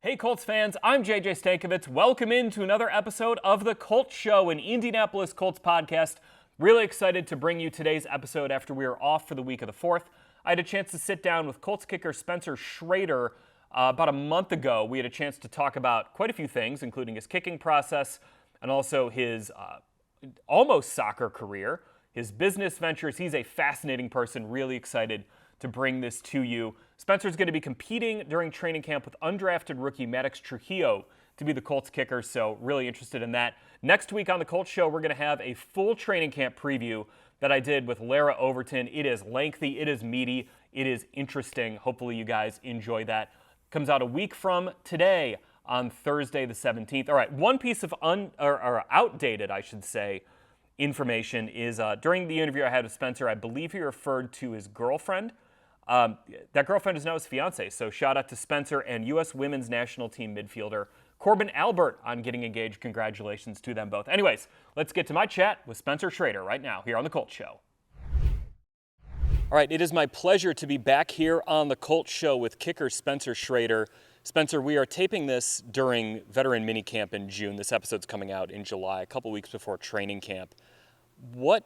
Hey Colts fans, I'm JJ Stankevitz. Welcome into another episode of the Colts Show, an Indianapolis Colts podcast. Really excited to bring you today's episode after we were off for the week of the 4th. I had a chance to sit down with Colts kicker Spencer Shrader about a month ago. We had a chance to talk about quite a few things, including his kicking process and also his almost soccer career, his business ventures. He's a fascinating person, really excited to bring this to you. Spencer's going to be competing during training camp with undrafted rookie Maddox Trujillo to be the Colts kicker, so really interested in that. Next week on the Colts Show, we're going to have a full training camp preview that I did with Lara Overton. It is lengthy, it is meaty, it is interesting. Hopefully you guys enjoy that. Comes out a week from today on Thursday the 17th. All right, one piece of outdated, I should say, information is during the interview I had with Spencer, I believe he referred to his girlfriend. That girlfriend is now his fiance, so shout out to Spencer and U.S. Women's National Team midfielder Corbin Albert on getting engaged. Congratulations to them both. Anyways, let's get to my chat with Spencer Shrader right now here on the Colts Show. All right, it is my pleasure to be back here on the Colts Show with kicker Spencer Shrader. Spencer, we are taping this during veteran minicamp in June. This episode's coming out in July, a couple weeks before training camp. What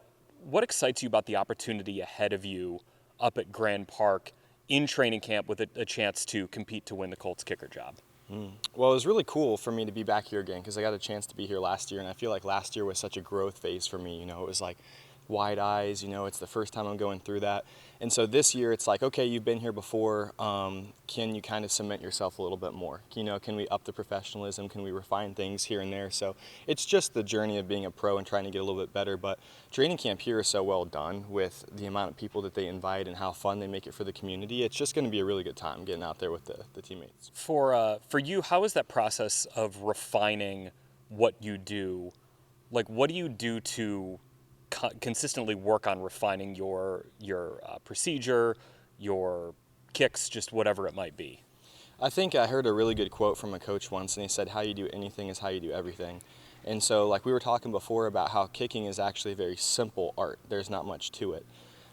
excites you about the opportunity ahead of you up at Grand Park in training camp with a chance to compete to win the Colts kicker job? Well, it was really cool for me to be back here again because I got a chance to be here last year, and I feel like last year was such a growth phase for me. You know, it was like wide eyes, it's the first time I'm going through that. And so this year it's like, okay, you've been here before, can you kind of cement yourself a little bit more? Can we up the professionalism? Can we refine things here and there? So it's just the journey of being a pro and trying to get a little bit better. But training camp here is so well done with the amount of people that they invite and how fun they make it for the community. It's just going to be a really good time getting out there with the teammates. For you, how is that process of refining what you do? Like, what do you do to consistently work on refining your procedure, your kicks, just whatever it might be? I think I heard a really good quote from a coach once, and he said, how you do anything is how you do everything. And so like we were talking before about how kicking is actually a very simple art. There's not much to it.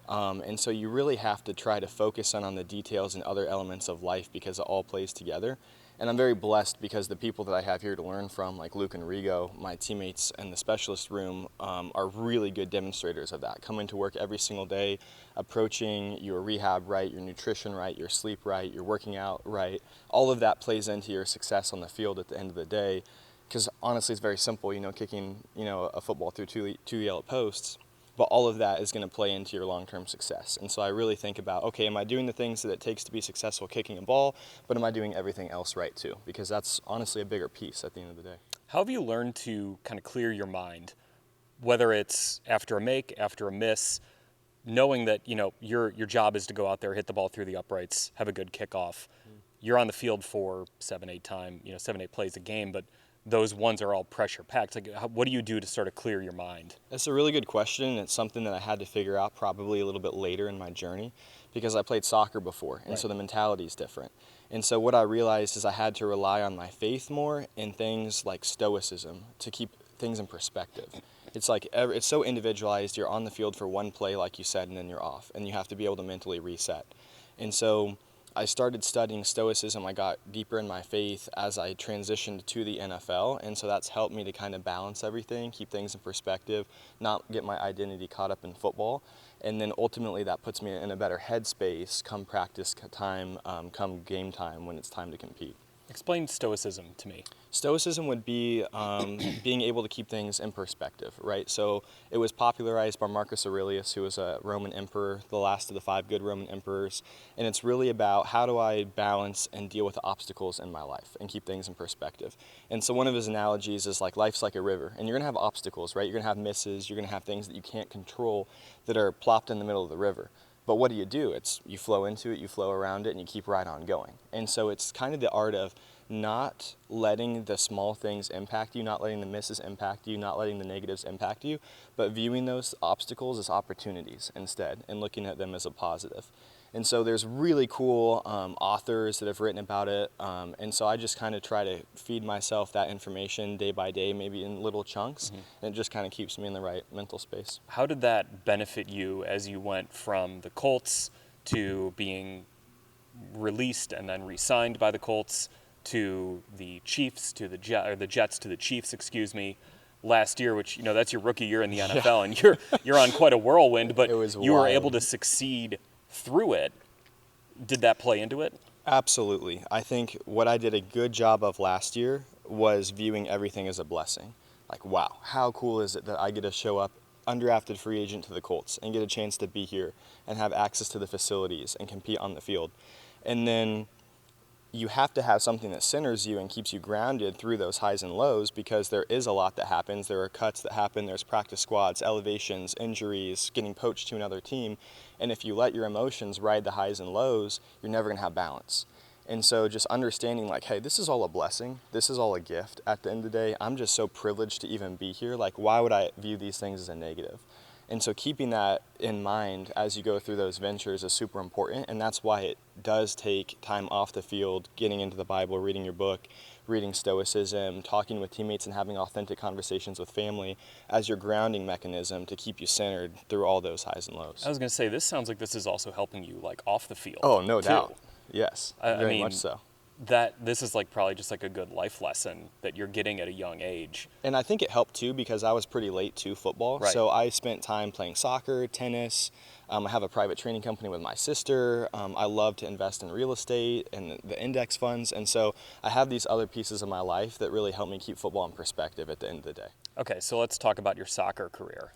And so you really have to try to focus on the details and other elements of life because it all plays together. And I'm very blessed because the people that I have here to learn from, like Luke and Rigo, my teammates in the specialist room, are really good demonstrators of that. Coming to work every single day, approaching your rehab right, your nutrition right, your sleep right, your working out right. All of that plays into your success on the field at the end of the day. Because honestly, it's very simple, kicking, a football through two yellow posts. But all of that is going to play into your long-term success. And so I really think about, okay, am I doing the things that it takes to be successful kicking a ball, but am I doing everything else right too? Because that's honestly a bigger piece at the end of the day. How have you learned to kind of clear your mind, whether it's after a make, after a miss, knowing that, your job is to go out there, hit the ball through the uprights, have a good kickoff. You're on the field for 7-8 plays a game, but those ones are all pressure packed. Like, what do you do to sort of clear your mind? That's a really good question. It's something that I had to figure out probably a little bit later in my journey because I played soccer before, and so the mentality is different. And so what I realized is I had to rely on my faith more in things like stoicism to keep things in perspective. It's like it's so individualized. You're on the field for one play, like you said, and then you're off, and you have to be able to mentally reset. And so I started studying stoicism. I got deeper in my faith as I transitioned to the NFL, and so that's helped me to kind of balance everything, keep things in perspective, not get my identity caught up in football, and then ultimately that puts me in a better headspace come practice time, come game time when it's time to compete. Explain stoicism to me. Stoicism would be being able to keep things in perspective, right? So it was popularized by Marcus Aurelius, who was a Roman emperor, the last of the 5 good Roman emperors. And it's really about how do I balance and deal with the obstacles in my life and keep things in perspective. And so one of his analogies is like life's like a river, and you're gonna have obstacles, right? You're gonna have misses, you're gonna have things that you can't control that are plopped in the middle of the river. But what do? It's you flow into it, you flow around it, and you keep right on going. And so it's kind of the art of not letting the small things impact you, not letting the misses impact you, not letting the negatives impact you, but viewing those obstacles as opportunities instead and looking at them as a positive. And so there's really cool authors that have written about it, and so I just kind of try to feed myself that information day by day, maybe in little chunks, and it just kind of keeps me in the right mental space. How did that benefit you as you went from the Colts to being released and then re-signed by the Colts to the Chiefs, to the Jets to the Chiefs, last year, which, that's your rookie year in the NFL, and you're on quite a whirlwind, but you were able to succeed through it. Did that play into it? Absolutely. I think what I did a good job of last year was viewing everything as a blessing. Like, wow, how cool is it that I get to show up undrafted free agent to the Colts and get a chance to be here and have access to the facilities and compete on the field. And then you have to have something that centers you and keeps you grounded through those highs and lows, because there is a lot that happens. There are cuts that happen. There's practice squads, elevations, injuries, getting poached to another team. And if you let your emotions ride the highs and lows, you're never going to have balance. And so just understanding like, hey, this is all a blessing. This is all a gift. At the end of the day, I'm just so privileged to even be here. Like, why would I view these things as a negative? And so keeping that in mind as you go through those ventures is super important, and that's why it does take time off the field, getting into the Bible, reading your book, reading Stoicism, talking with teammates and having authentic conversations with family as your grounding mechanism to keep you centered through all those highs and lows. I was going to say, this sounds like this is also helping you like off the field. Oh, no too. doubt. Yes, very I mean, much so. That this is like probably just like a good life lesson that you're getting at a young age. And I think it helped too, because I was pretty late to football. Right. So I spent time playing soccer, tennis. I have a private training company with my sister. I love to invest in real estate and the index funds. And so I have these other pieces of my life that really help me keep football in perspective at the end of the day. Okay, so let's talk about your soccer career.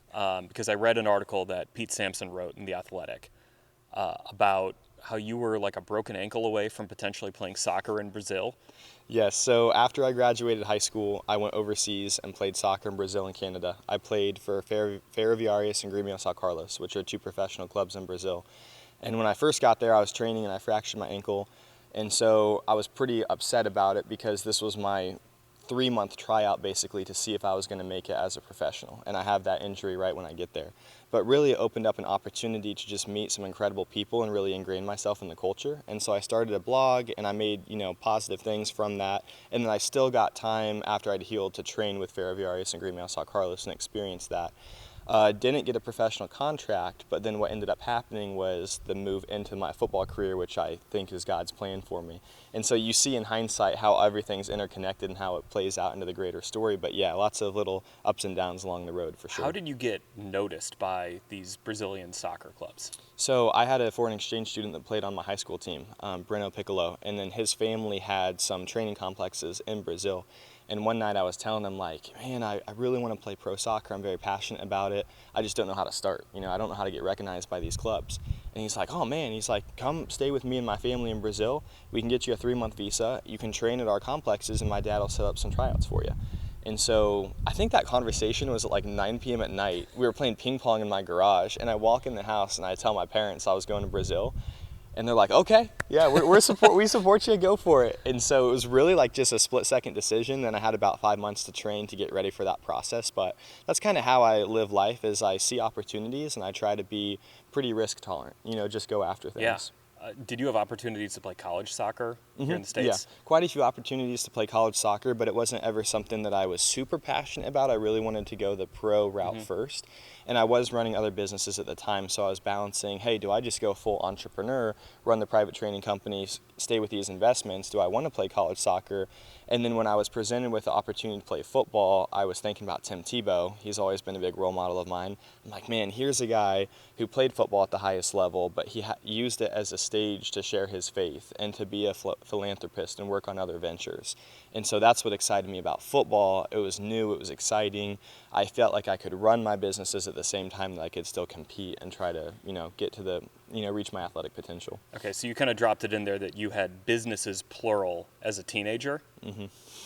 Because I read an article that Pete Sampson wrote in The Athletic about how you were like a broken ankle away from potentially playing soccer in Brazil. Yes, so after I graduated high school, I went overseas and played soccer in Brazil and Canada. I played for Ferroviarius and Grêmio São Carlos, which are two professional clubs in Brazil. And when I first got there, I was training and I fractured my ankle. And so I was pretty upset about it, because this was my 3-month tryout basically to see if I was going to make it as a professional. And I have that injury right when I get there. But really it opened up an opportunity to just meet some incredible people and really ingrain myself in the culture. And so I started a blog and I made, positive things from that. And then I still got time after I'd healed to train with Ferroviarius and Grêmio São Carlos and experience that. Didn't get a professional contract, but then what ended up happening was the move into my football career, which I think is God's plan for me. And so you see in hindsight how everything's interconnected and how it plays out into the greater story. But yeah, lots of little ups and downs along the road for sure. How did you get noticed by these Brazilian soccer clubs? So I had a foreign exchange student that played on my high school team, Breno Piccolo, and then his family had some training complexes in Brazil. And one night I was telling him, like, man, I really want to play pro soccer. I'm very passionate about it. I just don't know how to start. I don't know how to get recognized by these clubs. And he's like, oh man, he's like, come stay with me and my family in Brazil. We can get you a 3-month visa. You can train at our complexes and my dad will set up some tryouts for you. And so I think that conversation was at like 9 p.m. at night. We were playing ping pong in my garage, and I walk in the house and I tell my parents I was going to Brazil. And they're like, okay, yeah, we support you, go for it. And so it was really like just a split-second decision. Then I had about 5 months to train to get ready for that process. But that's kind of how I live life, is I see opportunities and I try to be pretty risk tolerant, just go after things. Yeah. Did you have opportunities to play college soccer here in the States? Yeah, quite a few opportunities to play college soccer, but it wasn't ever something that I was super passionate about. I really wanted to go the pro route first. And I was running other businesses at the time, so I was balancing, hey, do I just go full entrepreneur, run the private training companies, stay with these investments? Do I want to play college soccer? And then when I was presented with the opportunity to play football, I was thinking about Tim Tebow. He's always been a big role model of mine. I'm like, man, here's a guy who played football at the highest level, but he used it as a stage to share his faith and to be a philanthropist and work on other ventures. And so that's what excited me about football. It was new, it was exciting. I felt like I could run my businesses at the same time that I could still compete and try to, get to the, reach my athletic potential. Okay, so you kind of dropped it in there that you had businesses plural as a teenager.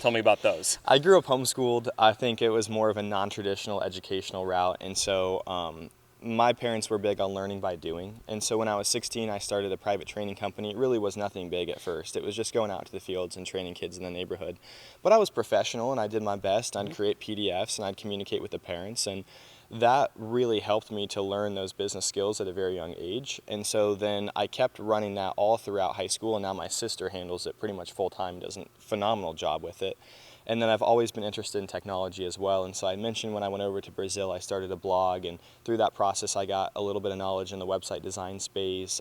Tell me about those. I grew up homeschooled. I think it was more of a non-traditional educational route. And so my parents were big on learning by doing. And so when I was 16, I started a private training company. It really was nothing big at first. It was just going out to the fields and training kids in the neighborhood. But I was professional and I did my best. I'd create PDFs and I'd communicate with the parents. And that really helped me to learn those business skills at a very young age. And so then I kept running that all throughout high school. And now my sister handles it pretty much full time, does a phenomenal job with it. And then I've always been interested in technology as well. And so I mentioned when I went over to Brazil, I started a blog. And through that process, I got a little bit of knowledge in the website design space,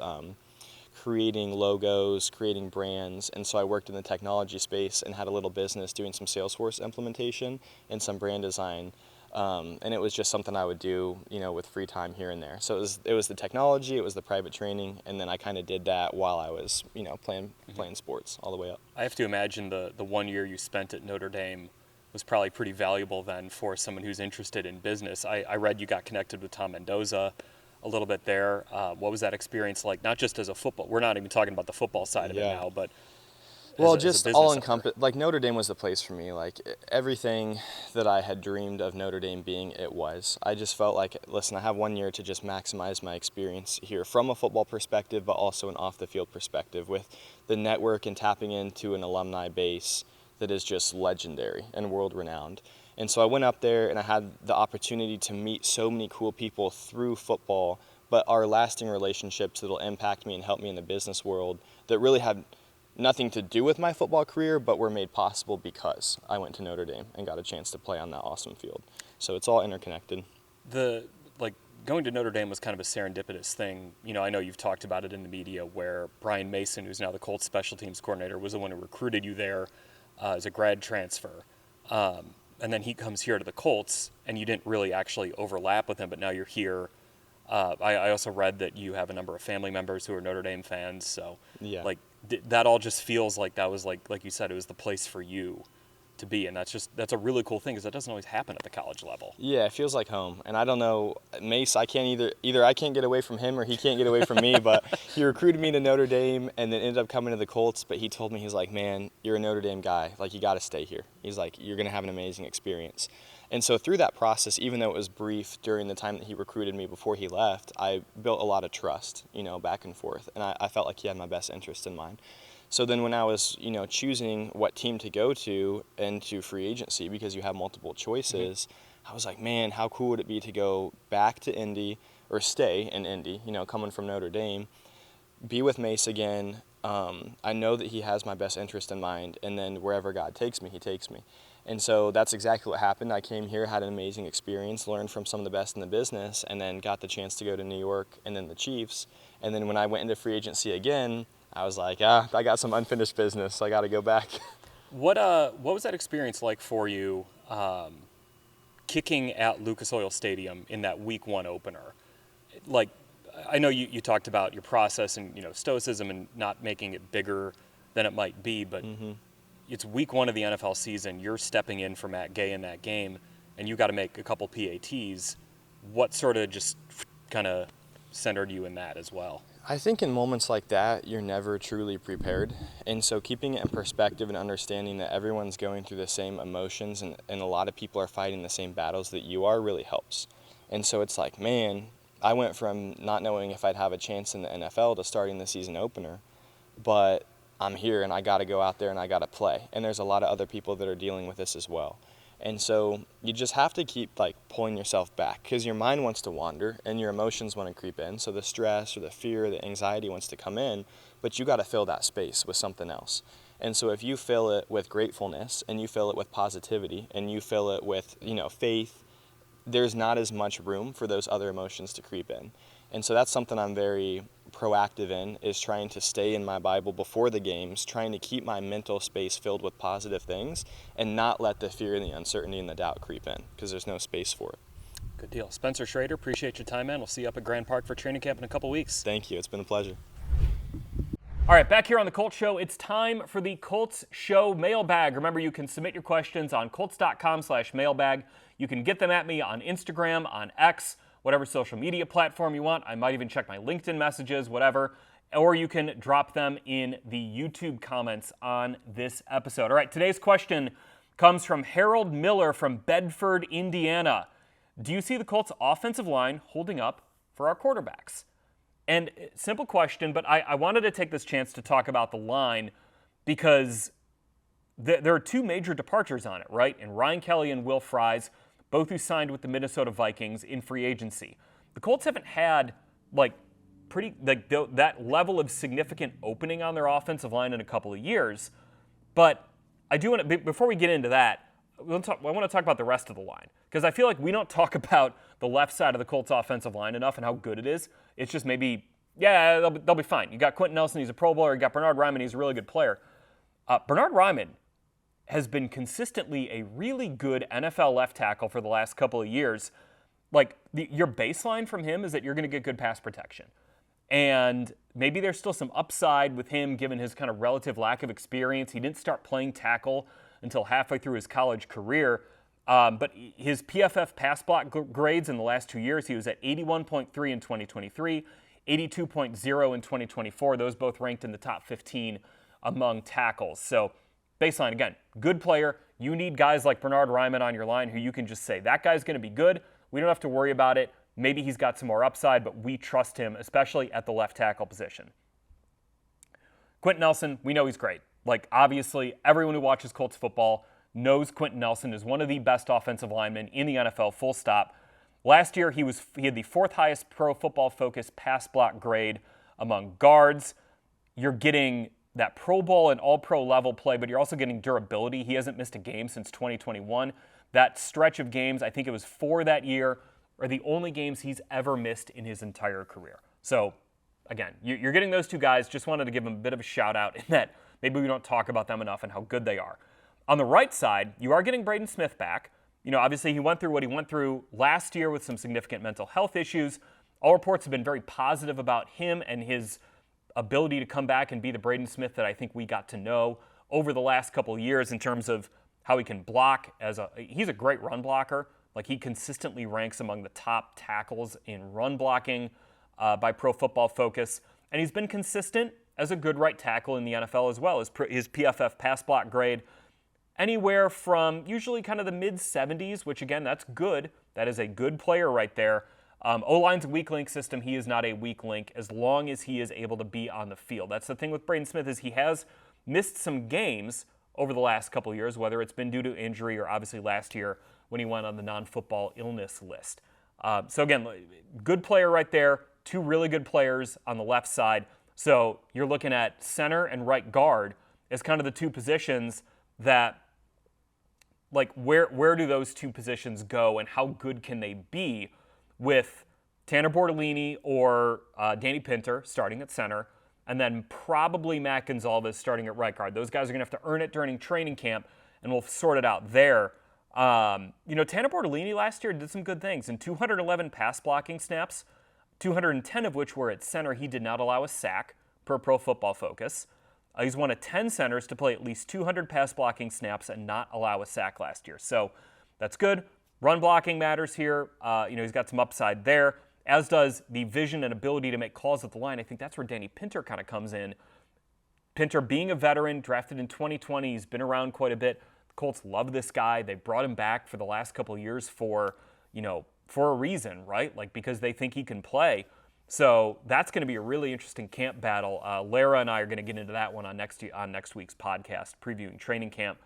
creating logos, creating brands. And so I worked in the technology space and had a little business doing some Salesforce implementation and some brand design. And it was just something I would do, with free time here and there. So it was the technology, it was the private training, and then I kind of did that while I was, playing sports all the way up. I have to imagine the 1 year you spent at Notre Dame was probably pretty valuable then for someone who's interested in business. I read you got connected with Tom Mendoza a little bit there. What was that experience like? Not just as a football, we're not even talking about the football side of it now, but well, just all encompassed. Like Notre Dame was the place for me. Like everything that I had dreamed of Notre Dame being, it was. I just felt like, listen, I have 1 year to just maximize my experience here from a football perspective, but also an off the field perspective with the network and tapping into an alumni base that is just legendary and world renowned. And so I went up there and I had the opportunity to meet so many cool people through football, but are lasting relationships that'll impact me and help me in the business world that really had nothing to do with my football career, but were made possible because I went to Notre Dame and got a chance to play on that awesome field. So it's all interconnected. Going to Notre Dame was kind of a serendipitous thing. I know you've talked about it in the media where Brian Mason, who's now the Colts special teams coordinator, was the one who recruited you there as a grad transfer. And then he comes here to the Colts, and you didn't really actually overlap with him, but now you're here. I also read that you have a number of family members who are Notre Dame fans, so that all just feels like that was like you said, it was the place for you to be, and that's a really cool thing because that doesn't always happen at the college level. Yeah, it feels like home, and I don't know, Mace, I can't either I can't get away from him or he can't get away from me, but he recruited me to Notre Dame and then ended up coming to the Colts, but he told me, he's like, man, you're a Notre Dame guy, like you got to stay here. He's like, you're going to have an amazing experience. And so through that process, even though it was brief during the time that he recruited me before he left, I built a lot of trust, back and forth, and I felt like he had my best interest in mind. So then when I was, choosing what team to go to into free agency, because you have multiple choices, I was like, man, how cool would it be to go back to Indy or stay in Indy, coming from Notre Dame, be with Mace again. I know that he has my best interest in mind, and then wherever God takes me, he takes me. And so that's exactly what happened. I came here, had an amazing experience, learned from some of the best in the business, and then got the chance to go to New York and then the Chiefs. And then when I went into free agency again, I was like, I got some unfinished business. I got to go back. What was that experience like for you, kicking at Lucas Oil Stadium in that Week 1 opener? Like, I know you talked about your process and stoicism and not making it bigger than it might be, but it's Week 1 of the NFL season. You're stepping in for Matt Gay in that game, and you got to make a couple PATs. What sort of just kind of centered you in that as well? I think in moments like that, you're never truly prepared. And so keeping it in perspective and understanding that everyone's going through the same emotions and a lot of people are fighting the same battles that you are really helps. And so it's like, man, I went from not knowing if I'd have a chance in the NFL to starting the season opener, but I'm here and I got to go out there and I got to play. And there's a lot of other people that are dealing with this as well. And so you just have to keep pulling yourself back because your mind wants to wander and your emotions want to creep in. So the stress or the fear, the anxiety wants to come in, but you got to fill that space with something else. And so if you fill it with gratefulness and you fill it with positivity and you fill it with, faith, there's not as much room for those other emotions to creep in. And so that's something I'm very proactive in, is trying to stay in my Bible before the games, trying to keep my mental space filled with positive things and not let the fear and the uncertainty and the doubt creep in because there's no space for it. Good deal. Spencer Shrader, appreciate your time, man. We'll see you up at Grand Park for training camp in a couple weeks. Thank you. It's been a pleasure. All right, back here on the Colts Show, it's time for the Colts Show Mailbag. Remember, you can submit your questions on colts.com/mailbag. You can get them at me on Instagram, on X, whatever social media platform you want. I might even check my LinkedIn messages, whatever. Or you can drop them in the YouTube comments on this episode. All right, today's question comes from Harold Miller from Bedford, Indiana. Do you see the Colts offensive line holding up for our quarterbacks? And simple question, but I wanted to take this chance to talk about the line because there are two major departures on it, right? And Ryan Kelly and Will Fries, both who signed with the Minnesota Vikings in free agency. The Colts haven't had that level of significant opening on their offensive line in a couple of years. But I do want to, before we get into that, I want to talk about the rest of the line because I feel like we don't talk about the left side of the Colts offensive line enough and how good it is. It's just maybe Yeah, they'll be fine. You got Quentin Nelson, he's a Pro Bowler. You got Bernhard Raimann, he's a really good player. Bernhard Raimann has been consistently a really good NFL left tackle for the last couple of years. Like, your baseline from him is that you're going to get good pass protection. And maybe there's still some upside with him given his kind of relative lack of experience. He didn't start playing tackle until halfway through his college career. But his PFF pass block grades in the last 2 years, he was at 81.3 in 2023, 82.0 in 2024. Those both ranked in the top 15 among tackles. So baseline, again, good player. You need guys like Bernhard Raimann on your line who you can just say, that guy's going to be good. We don't have to worry about it. Maybe he's got some more upside, but we trust him, especially at the left tackle position. Quentin Nelson, we know he's great. Like, obviously, everyone who watches Colts football knows Quentin Nelson is one of the best offensive linemen in the NFL, full stop. Last year, he had the fourth highest Pro Football Focus pass block grade among guards. You're getting that Pro Bowl and All-Pro level play, but you're also getting durability. He hasn't missed a game since 2021. That stretch of games, I think it was 4 that year, are the only games he's ever missed in his entire career. So, again, you're getting those two guys. Just wanted to give them a bit of a shout out in that maybe we don't talk about them enough and how good they are. On the right side, you are getting Braden Smith back. You know, obviously he went through what he went through last year with some significant mental health issues. All reports have been very positive about him and his ability to come back and be the Braden Smith that I think we got to know over the last couple of years in terms of how he can block. He's a great run blocker. Like, he consistently ranks among the top tackles in run blocking by Pro Football Focus. And he's been consistent as a good right tackle in the NFL as well. His PFF pass block grade, anywhere from usually kind of the mid-70s, which, again, that's good. That is a good player right there. O-line's a weak link system. He is not a weak link as long as he is able to be on the field. That's the thing with Braden Smith is he has missed some games over the last couple of years, whether it's been due to injury or obviously last year when he went on the non-football illness list. So again, good player right there, two really good players on the left side. So you're looking at center and right guard as kind of the two positions that, like, where do those two positions go and how good can they be with Tanner Bortolini or Danny Pinter starting at center, and then probably Matt Gonzalez starting at right guard. Those guys are going to have to earn it during training camp, and we'll sort it out there. Tanner Bortolini last year did some good things. In 211 pass blocking snaps, 210 of which were at center, he did not allow a sack per Pro Football Focus. He's one of 10 centers to play at least 200 pass blocking snaps and not allow a sack last year. So that's good. Run blocking matters here. He's got some upside there, as does the vision and ability to make calls at the line. I think that's where Danny Pinter kind of comes in. Pinter being a veteran, drafted in 2020, he's been around quite a bit. The Colts love this guy. They brought him back for the last couple of years for a reason, right? Like, because they think he can play. So that's going to be a really interesting camp battle. Lara and I are going to get into that one on next week's podcast, previewing training camp.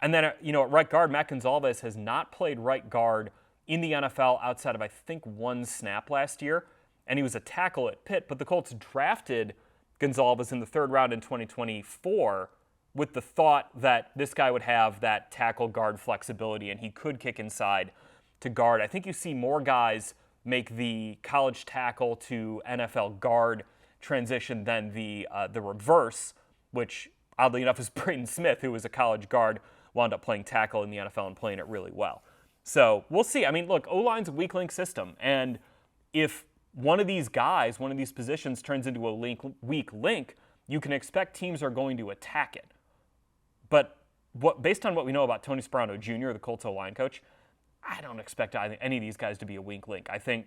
And then, at right guard, Matt Gonzalez has not played right guard in the NFL outside of, I think, one snap last year. And he was a tackle at Pitt. But the Colts drafted Gonzalez in the 3rd round in 2024 with the thought that this guy would have that tackle guard flexibility and he could kick inside to guard. I think you see more guys make the college tackle to NFL guard transition than the reverse, which oddly enough is Braden Smith, who was a college guard, wound up playing tackle in the NFL and playing it really well. So we'll see. I mean, look, O-line's a weak link system, and if one of these guys, one of these positions turns into a weak link, you can expect teams are going to attack it. But based on what we know about Tony Sparano Jr., the Colts O-line coach, I don't expect any of these guys to be a weak link. I think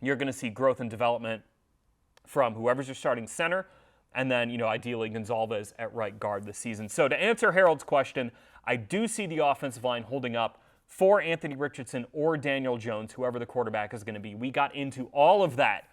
you're going to see growth and development from whoever's your starting center, and then, ideally Gonzalez at right guard this season. So to answer Harold's question, I do see the offensive line holding up for Anthony Richardson or Daniel Jones, whoever the quarterback is going to be. We got into all of that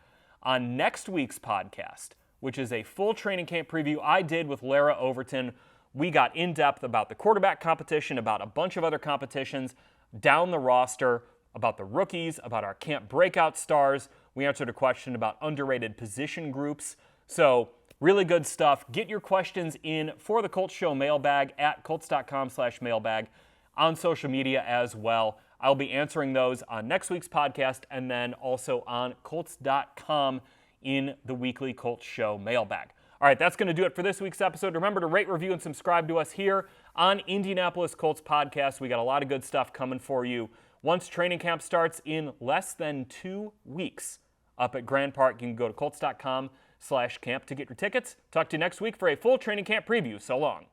on next week's podcast, which is a full training camp preview I did with Lara Overton. We got in depth about the quarterback competition, about a bunch of other competitions down the roster, about the rookies, about our camp breakout stars. We answered a question about underrated position groups. So really good stuff. Get your questions in for the Colts Show Mailbag at Colts.com/mailbag on social media as well. I'll be answering those on next week's podcast and then also on Colts.com in the weekly Colts Show Mailbag. All right, that's going to do it for this week's episode. Remember to rate, review, and subscribe to us here on Indianapolis Colts Podcast. We got a lot of good stuff coming for you. Once training camp starts in less than 2 weeks up at Grand Park, you can go to colts.com/camp to get your tickets. Talk to you next week for a full training camp preview. So long.